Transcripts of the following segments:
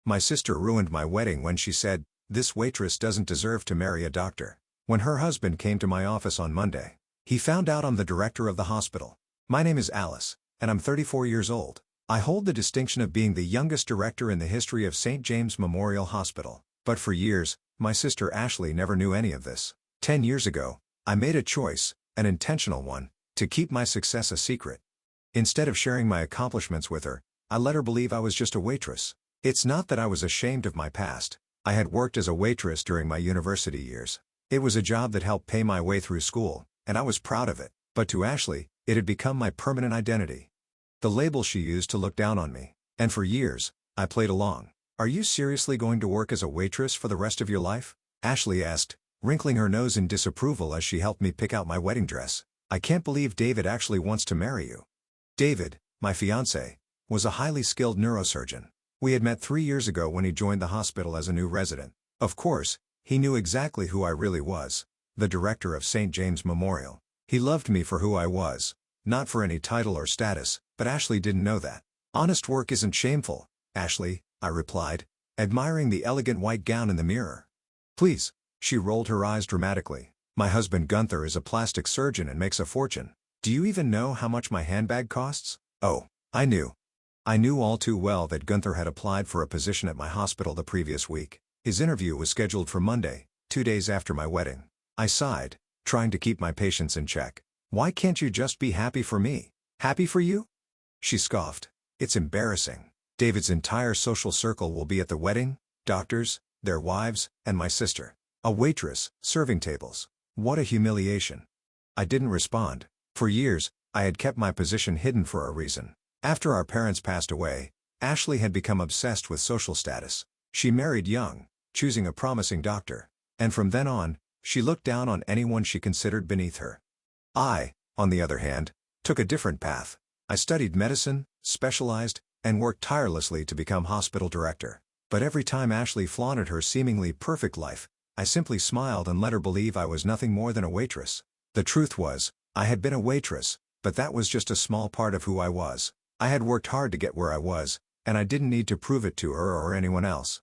My sister ruined my wedding when she said, "This waitress doesn't deserve to marry a doctor." When her husband came to my office on Monday, he found out I'm the director of the hospital. My name is Alice, and I'm 34 years old. I hold the distinction of being the youngest director in the history of St. James Memorial Hospital. But for years, my sister Ashley never knew any of this. 10 years ago, I made a choice, an intentional one, to keep my success a secret. Instead of sharing my accomplishments with her, I let her believe I was just a waitress. It's not that I was ashamed of my past. I had worked as a waitress during my university years. It was a job that helped pay my way through school, and I was proud of it. But to Ashley, it had become my permanent identity. The label she used to look down on me. And for years, I played along. "Are you seriously going to work as a waitress for the rest of your life?" Ashley asked, wrinkling her nose in disapproval as she helped me pick out my wedding dress. "I can't believe David actually wants to marry you." David, my fiancé, was a highly skilled neurosurgeon. We had met 3 years ago when he joined the hospital as a new resident. Of course, he knew exactly who I really was, the director of St. James Memorial. He loved me for who I was, not for any title or status, but Ashley didn't know that. "Honest work isn't shameful, Ashley," I replied, admiring the elegant white gown in the mirror. "Please," she rolled her eyes dramatically. "My husband Gunther is a plastic surgeon and makes a fortune. Do you even know how much my handbag costs?" Oh, I knew. I knew all too well that Gunther had applied for a position at my hospital the previous week. His interview was scheduled for Monday, 2 days after my wedding. I sighed, trying to keep my patience in check. "Why can't you just be happy for me?" "Happy for you?" She scoffed. "It's embarrassing. David's entire social circle will be at the wedding, doctors, their wives, and my sister. A waitress, serving tables. What a humiliation." I didn't respond. For years, I had kept my position hidden for a reason. After our parents passed away, Ashley had become obsessed with social status. She married young, choosing a promising doctor. And from then on, she looked down on anyone she considered beneath her. I, on the other hand, took a different path. I studied medicine, specialized, and worked tirelessly to become hospital director. But every time Ashley flaunted her seemingly perfect life, I simply smiled and let her believe I was nothing more than a waitress. The truth was, I had been a waitress, but that was just a small part of who I was. I had worked hard to get where I was, and I didn't need to prove it to her or anyone else.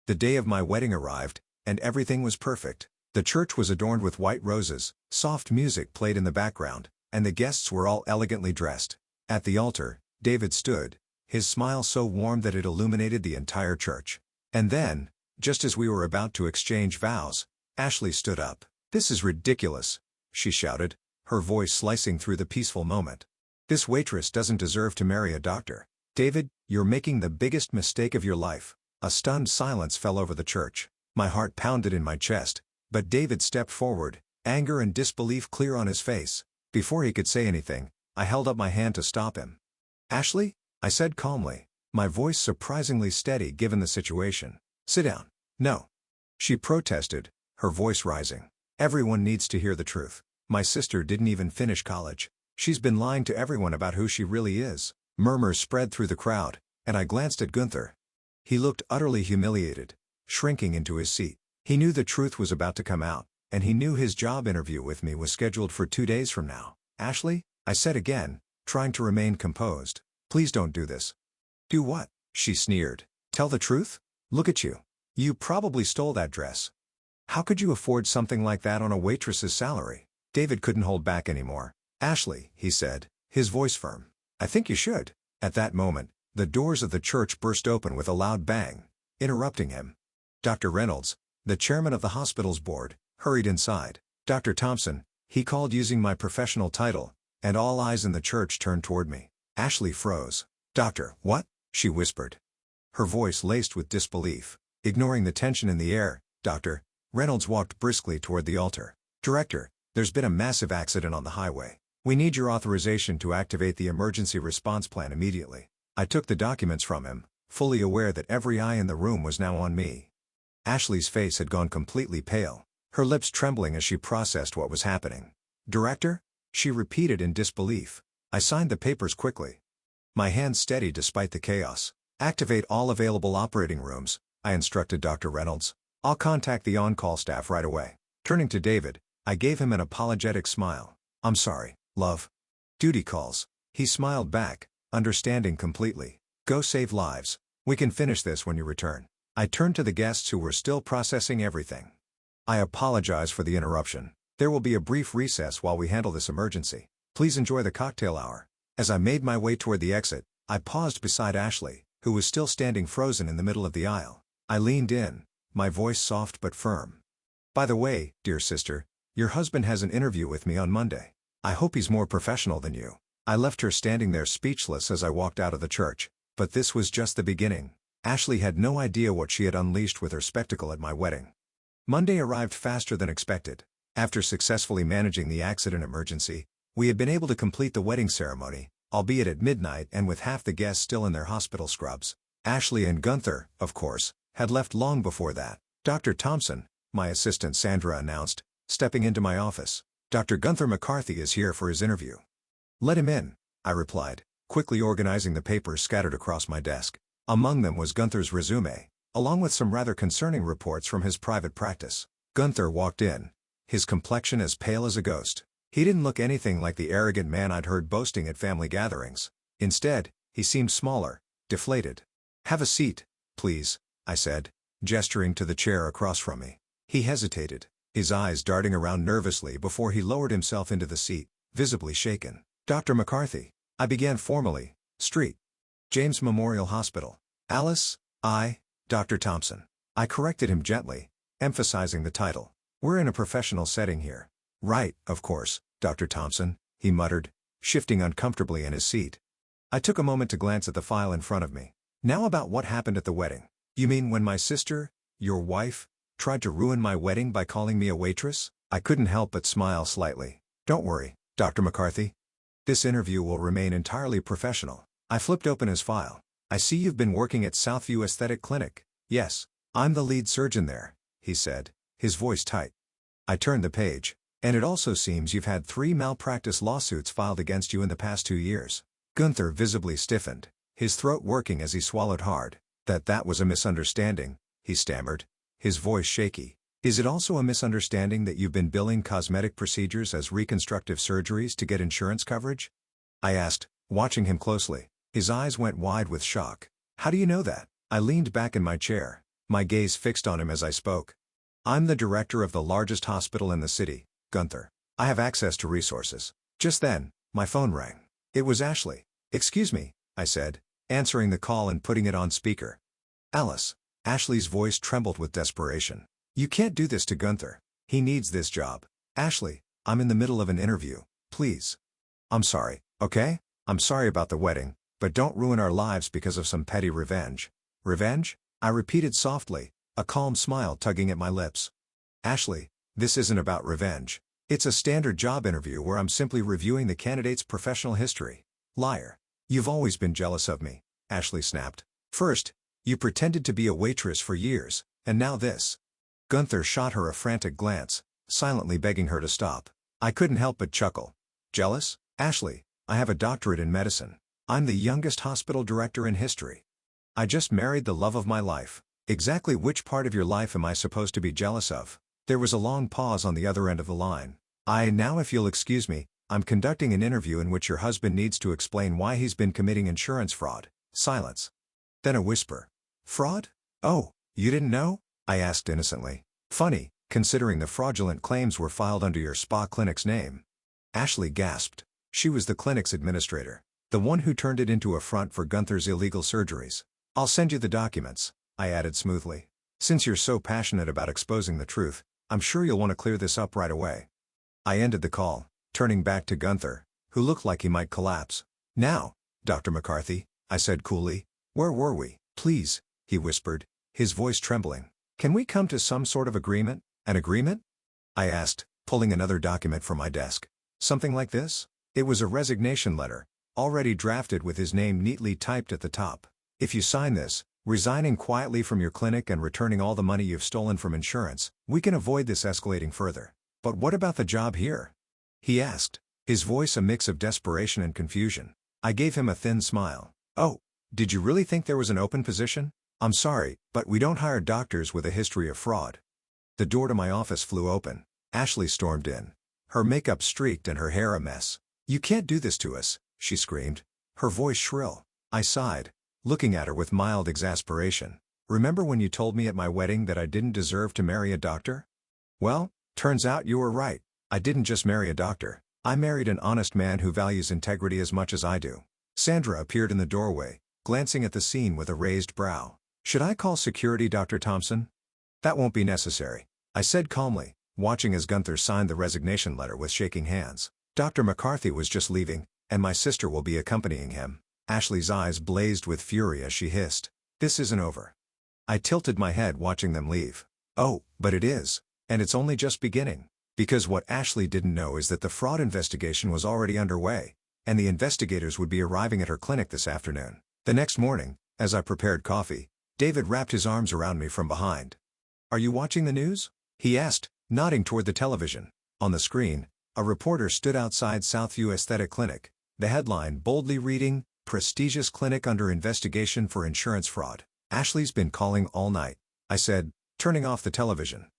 The day of my wedding arrived, and everything was perfect. The church was adorned with white roses, soft music played in the background, and the guests were all elegantly dressed. At the altar, David stood, his smile so warm that it illuminated the entire church. And then, just as we were about to exchange vows, Ashley stood up. "This is ridiculous," she shouted, her voice slicing through the peaceful moment. "This waitress doesn't deserve to marry a doctor. David, you're making the biggest mistake of your life." A stunned silence fell over the church. My heart pounded in my chest, but David stepped forward, anger and disbelief clear on his face. Before he could say anything, I held up my hand to stop him. "Ashley," I said calmly, my voice surprisingly steady given the situation. "Sit down." "No," she protested, her voice rising. "Everyone needs to hear the truth. My sister didn't even finish college. She's been lying to everyone about who she really is." Murmurs spread through the crowd, and I glanced at Gunther. He looked utterly humiliated, shrinking into his seat. He knew the truth was about to come out, and he knew his job interview with me was scheduled for 2 days from now. "Ashley," I said again, trying to remain composed, "please don't do this." "Do what?" she sneered. "Tell the truth? Look at you. You probably stole that dress. How could you afford something like that on a waitress's salary?" David couldn't hold back anymore. "Ashley," he said, his voice firm, "I think you should." At that moment, the doors of the church burst open with a loud bang, interrupting him. Dr. Reynolds, the chairman of the hospital's board, hurried inside. "Dr. Thompson," he called using my professional title, and all eyes in the church turned toward me. Ashley froze. "Doctor, what?" she whispered, her voice laced with disbelief. Ignoring the tension in the air, Dr. Reynolds walked briskly toward the altar. "Director, there's been a massive accident on the highway. We need your authorization to activate the emergency response plan immediately." I took the documents from him, fully aware that every eye in the room was now on me. Ashley's face had gone completely pale, her lips trembling as she processed what was happening. "Director?" she repeated in disbelief. I signed the papers quickly, my hands steady despite the chaos. "Activate all available operating rooms," I instructed Dr. Reynolds. "I'll contact the on-call staff right away." Turning to David, I gave him an apologetic smile. "I'm sorry, love. Duty calls." He smiled back, understanding completely. "Go save lives." We can finish this when you return. I turned to the guests who were still processing everything. I apologize for the interruption. There will be a brief recess while we handle this emergency. Please enjoy the cocktail hour. As I made my way toward the exit, I paused beside Ashley, who was still standing frozen in the middle of the aisle. I leaned in, my voice soft but firm. By the way, dear sister, your husband has an interview with me on Monday. I hope he's more professional than you. I left her standing there speechless as I walked out of the church. But this was just the beginning. Ashley had no idea what she had unleashed with her spectacle at my wedding. Monday arrived faster than expected. After successfully managing the accident emergency, we had been able to complete the wedding ceremony, albeit at midnight and with half the guests still in their hospital scrubs. Ashley and Gunther, of course, had left long before that. Dr. Thompson, my assistant Sandra announced, stepping into my office. Dr. Gunther McCarthy is here for his interview. Let him in, I replied, quickly organizing the papers scattered across my desk. Among them was Gunther's resume, along with some rather concerning reports from his private practice. Gunther walked in, his complexion as pale as a ghost. He didn't look anything like the arrogant man I'd heard boasting at family gatherings. Instead, he seemed smaller, deflated. Have a seat, please, I said, gesturing to the chair across from me. He hesitated, his eyes darting around nervously before he lowered himself into the seat, visibly shaken. Dr. McCarthy, I began formally. Street. James Memorial Hospital. Alice, Dr. Thompson. I corrected him gently, emphasizing the title. We're in a professional setting here. Right, of course, Dr. Thompson, he muttered, shifting uncomfortably in his seat. I took a moment to glance at the file in front of me. Now about what happened at the wedding. You mean when my sister, your wife, tried to ruin my wedding by calling me a waitress? I couldn't help but smile slightly. Don't worry, Dr. McCarthy. This interview will remain entirely professional. I flipped open his file. I see you've been working at Southview Aesthetic Clinic. Yes, I'm the lead surgeon there, he said, his voice tight. I turned the page. And it also seems you've had 3 malpractice lawsuits filed against you in the past 2 years. Gunther visibly stiffened, his throat working as he swallowed hard. That was a misunderstanding, he stammered, his voice shaky. Is it also a misunderstanding that you've been billing cosmetic procedures as reconstructive surgeries to get insurance coverage? I asked, watching him closely. His eyes went wide with shock. How do you know that? I leaned back in my chair, my gaze fixed on him as I spoke. I'm the director of the largest hospital in the city, Gunther. I have access to resources. Just then, my phone rang. It was Ashley. Excuse me, I said, answering the call and putting it on speaker. Alice. Ashley's voice trembled with desperation. You can't do this to Gunther. He needs this job. Ashley, I'm in the middle of an interview. Please. I'm sorry, okay? I'm sorry about the wedding, but don't ruin our lives because of some petty revenge. Revenge? I repeated softly, a calm smile tugging at my lips. Ashley, this isn't about revenge. It's a standard job interview where I'm simply reviewing the candidate's professional history. Liar. You've always been jealous of me, Ashley snapped. First, you pretended to be a waitress for years, and now this. Gunther shot her a frantic glance, silently begging her to stop. I couldn't help but chuckle. Jealous? Ashley, I have a doctorate in medicine. I'm the youngest hospital director in history. I just married the love of my life. Exactly which part of your life am I supposed to be jealous of? There was a long pause on the other end of the line. Now if you'll excuse me, I'm conducting an interview in which your husband needs to explain why he's been committing insurance fraud. Silence. Then a whisper. Fraud? Oh, you didn't know? I asked innocently. Funny, considering the fraudulent claims were filed under your spa clinic's name. Ashley gasped. She was the clinic's administrator, the one who turned it into a front for Gunther's illegal surgeries. I'll send you the documents, I added smoothly. Since you're so passionate about exposing the truth, I'm sure you'll want to clear this up right away. I ended the call, turning back to Gunther, who looked like he might collapse. Now, Dr. McCarthy, I said coolly, where were we? Please, he whispered, his voice trembling. Can we come to some sort of agreement? An agreement? I asked, pulling another document from my desk. Something like this? It was a resignation letter, already drafted with his name neatly typed at the top. If you sign this, resigning quietly from your clinic and returning all the money you've stolen from insurance, we can avoid this escalating further. But what about the job here? He asked, his voice a mix of desperation and confusion. I gave him a thin smile. Oh, did you really think there was an open position? I'm sorry, but we don't hire doctors with a history of fraud. The door to my office flew open. Ashley stormed in, her makeup streaked and her hair a mess. You can't do this to us, she screamed, her voice shrill. I sighed, looking at her with mild exasperation. "Remember when you told me at my wedding that I didn't deserve to marry a doctor? Well, turns out you were right. I didn't just marry a doctor. I married an honest man who values integrity as much as I do." Sandra appeared in the doorway, glancing at the scene with a raised brow. "Should I call security, Dr. Thompson?" "That won't be necessary," I said calmly, watching as Gunther signed the resignation letter with shaking hands. "Dr. McCarthy was just leaving, and my sister will be accompanying him." Ashley's eyes blazed with fury as she hissed, "This isn't over." I tilted my head watching them leave. "Oh, but it is. And it's only just beginning." Because what Ashley didn't know is that the fraud investigation was already underway, and the investigators would be arriving at her clinic this afternoon. The next morning, as I prepared coffee, David wrapped his arms around me from behind. "Are you watching the news?" he asked, nodding toward the television. On the screen, a reporter stood outside Southview Aesthetic Clinic, the headline boldly reading, "Prestigious Clinic Under Investigation for Insurance Fraud." "Ashley's been calling all night," I said, turning off the television.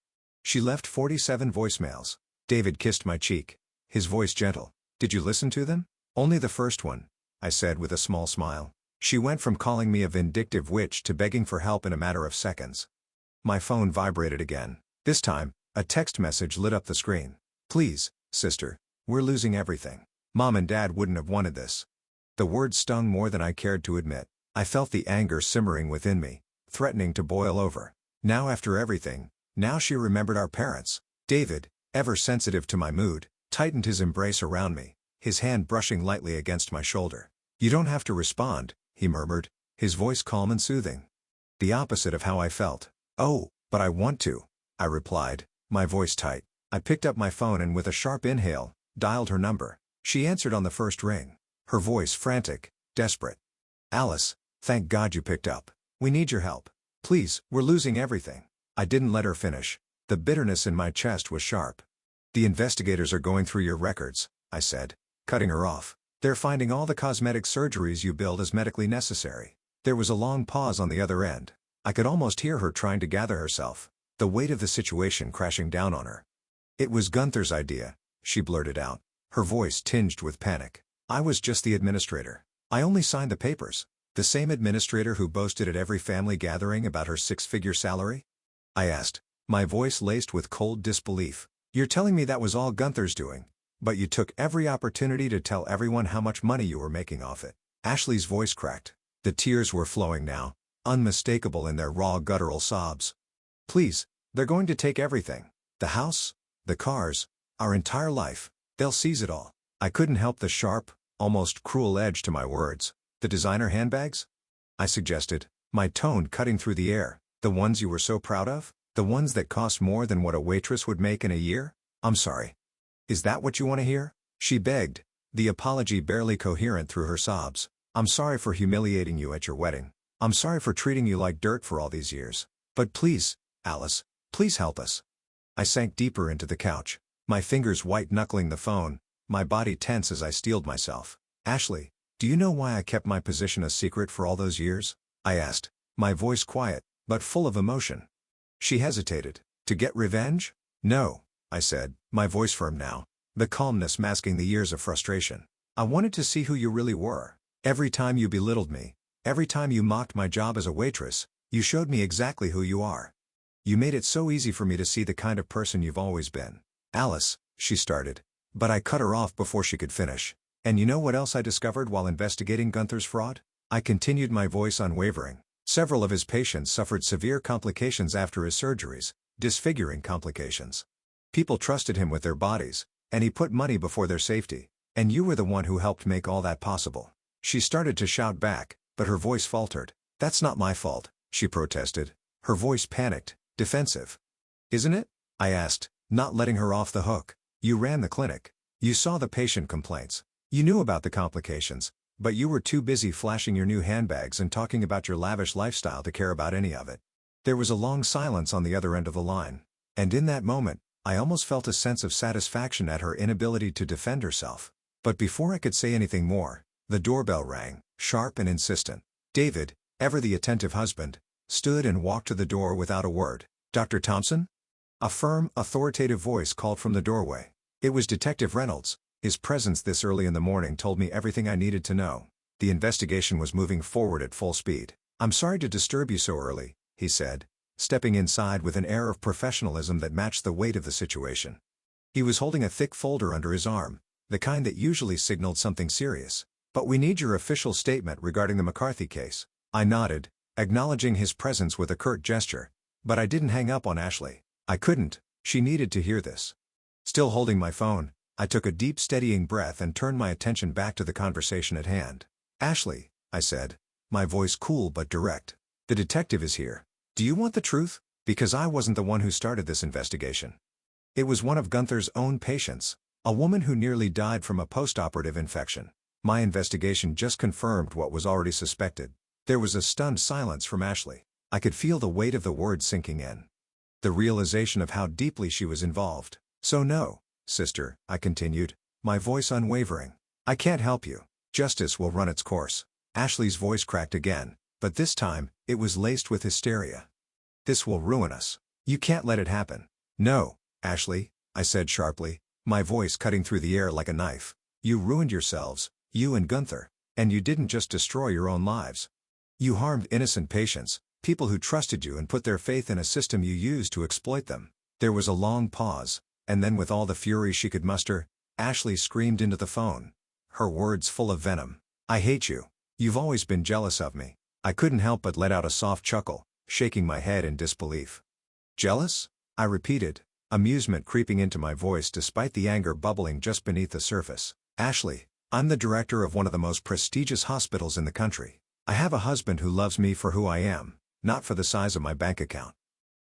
"She left 47 voicemails." David kissed my cheek, his voice gentle. "Did you listen to them?" "Only the first one," I said with a small smile. "She went from calling me a vindictive witch to begging for help in a matter of seconds." My phone vibrated again. This time, a text message lit up the screen. "Please, sister, we're losing everything. Mom and Dad wouldn't have wanted this." The words stung more than I cared to admit. I felt the anger simmering within me, threatening to boil over. Now after everything, now she remembered our parents. David, ever sensitive to my mood, tightened his embrace around me, his hand brushing lightly against my shoulder. "You don't have to respond," he murmured, his voice calm and soothing. The opposite of how I felt. "Oh, but I want to," I replied, my voice tight. I picked up my phone and with a sharp inhale, dialed her number. She answered on the first ring, her voice frantic, desperate. "Alice, thank God you picked up. We need your help. Please, we're losing everything." I didn't let her finish. The bitterness in my chest was sharp. "The investigators are going through your records," I said, cutting her off. "They're finding all the cosmetic surgeries you billed as medically necessary." There was a long pause on the other end. I could almost hear her trying to gather herself, the weight of the situation crashing down on her. "It was Gunther's idea," she blurted out, her voice tinged with panic. "I was just the administrator. I only signed the papers." "The same administrator who boasted at every family gathering about her six-figure salary?" I asked, my voice laced with cold disbelief. "You're telling me that was all Gunther's doing, but you took every opportunity to tell everyone how much money you were making off it." Ashley's voice cracked. The tears were flowing now, unmistakable in their raw guttural sobs. "Please, they're going to take everything. The house, the cars, our entire life. They'll seize it all." I couldn't help the sharp, almost cruel edge to my words. "The designer handbags?" I suggested, my tone cutting through the air. "The ones you were so proud of? The ones that cost more than what a waitress would make in a year?" "I'm sorry. Is that what you want to hear?" she begged, the apology barely coherent through her sobs. "I'm sorry for humiliating you at your wedding. I'm sorry for treating you like dirt for all these years. But please, Alice, please help us." I sank deeper into the couch, my fingers white-knuckling the phone, my body tense as I steeled myself. "Ashley, do you know why I kept my position a secret for all those years?" I asked, my voice quiet, but full of emotion. She hesitated. "To get revenge?" "No," I said, my voice firm now, the calmness masking the years of frustration. "I wanted to see who you really were. Every time you belittled me, every time you mocked my job as a waitress, you showed me exactly who you are. You made it so easy for me to see the kind of person you've always been." "Alice," she started, but I cut her off before she could finish. "And you know what else I discovered while investigating Gunther's fraud?" I continued, my voice unwavering. "Several of his patients suffered severe complications after his surgeries, disfiguring complications. People trusted him with their bodies, and he put money before their safety. And you were the one who helped make all that possible." She started to shout back, but her voice faltered. "That's not my fault," she protested, her voice panicked, defensive. "Isn't it?" I asked, not letting her off the hook. "You ran the clinic. You saw the patient complaints. You knew about the complications, but you were too busy flashing your new handbags and talking about your lavish lifestyle to care about any of it." There was a long silence on the other end of the line. And in that moment, I almost felt a sense of satisfaction at her inability to defend herself. But before I could say anything more, the doorbell rang, sharp and insistent. David, ever the attentive husband, stood and walked to the door without a word. "Dr. Thompson?" A firm, authoritative voice called from the doorway. It was Detective Reynolds. His presence this early in the morning told me everything I needed to know. The investigation was moving forward at full speed. "I'm sorry to disturb you so early," he said, stepping inside with an air of professionalism that matched the weight of the situation. He was holding a thick folder under his arm, the kind that usually signaled something serious. "But we need your official statement regarding the McCarthy case." I nodded, acknowledging his presence with a curt gesture, but I didn't hang up on Ashley. I couldn't. She needed to hear this. Still holding my phone, I took a deep steadying breath and turned my attention back to the conversation at hand. "Ashley," I said, my voice cool but direct, "the detective is here. Do you want the truth? Because I wasn't the one who started this investigation. It was one of Gunther's own patients, a woman who nearly died from a post-operative infection. My investigation just confirmed what was already suspected." There was a stunned silence from Ashley. I could feel the weight of the words sinking in. The realization of how deeply she was involved. "So no, sister," I continued, my voice unwavering. "I can't help you. Justice will run its course." Ashley's voice cracked again, but this time, it was laced with hysteria. "This will ruin us. You can't let it happen." "No, Ashley," I said sharply, my voice cutting through the air like a knife. "You ruined yourselves, you and Gunther, and you didn't just destroy your own lives. You harmed innocent patients, people who trusted you and put their faith in a system you used to exploit them." There was a long pause, and then with all the fury she could muster, Ashley screamed into the phone, her words full of venom. "I hate you. You've always been jealous of me." I couldn't help but let out a soft chuckle, shaking my head in disbelief. "Jealous?" I repeated, amusement creeping into my voice despite the anger bubbling just beneath the surface. "Ashley, I'm the director of one of the most prestigious hospitals in the country. I have a husband who loves me for who I am, not for the size of my bank account.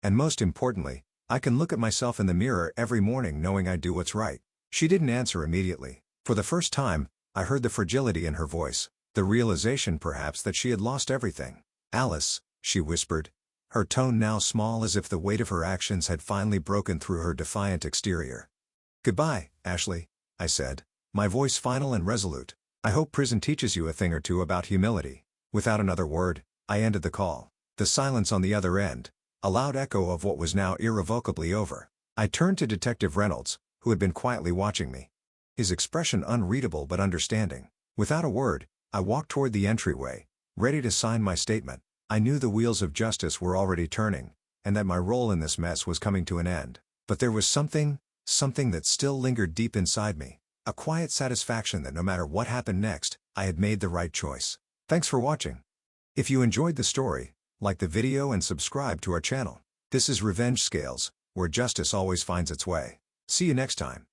And most importantly, I can look at myself in the mirror every morning knowing I do what's right." She didn't answer immediately. For the first time, I heard the fragility in her voice, the realization perhaps that she had lost everything. "Alice," she whispered, her tone now small as if the weight of her actions had finally broken through her defiant exterior. "Goodbye, Ashley," I said, my voice final and resolute. "I hope prison teaches you a thing or two about humility." Without another word, I ended the call. The silence on the other end, a loud echo of what was now irrevocably over. I turned to Detective Reynolds, who had been quietly watching me. His expression unreadable but understanding. Without a word, I walked toward the entryway, ready to sign my statement. I knew the wheels of justice were already turning, and that my role in this mess was coming to an end. But there was something that still lingered deep inside me, a quiet satisfaction that no matter what happened next, I had made the right choice. Thanks for watching. If you enjoyed the story, like the video and subscribe to our channel. This is Revenge Scales, where justice always finds its way. See you next time.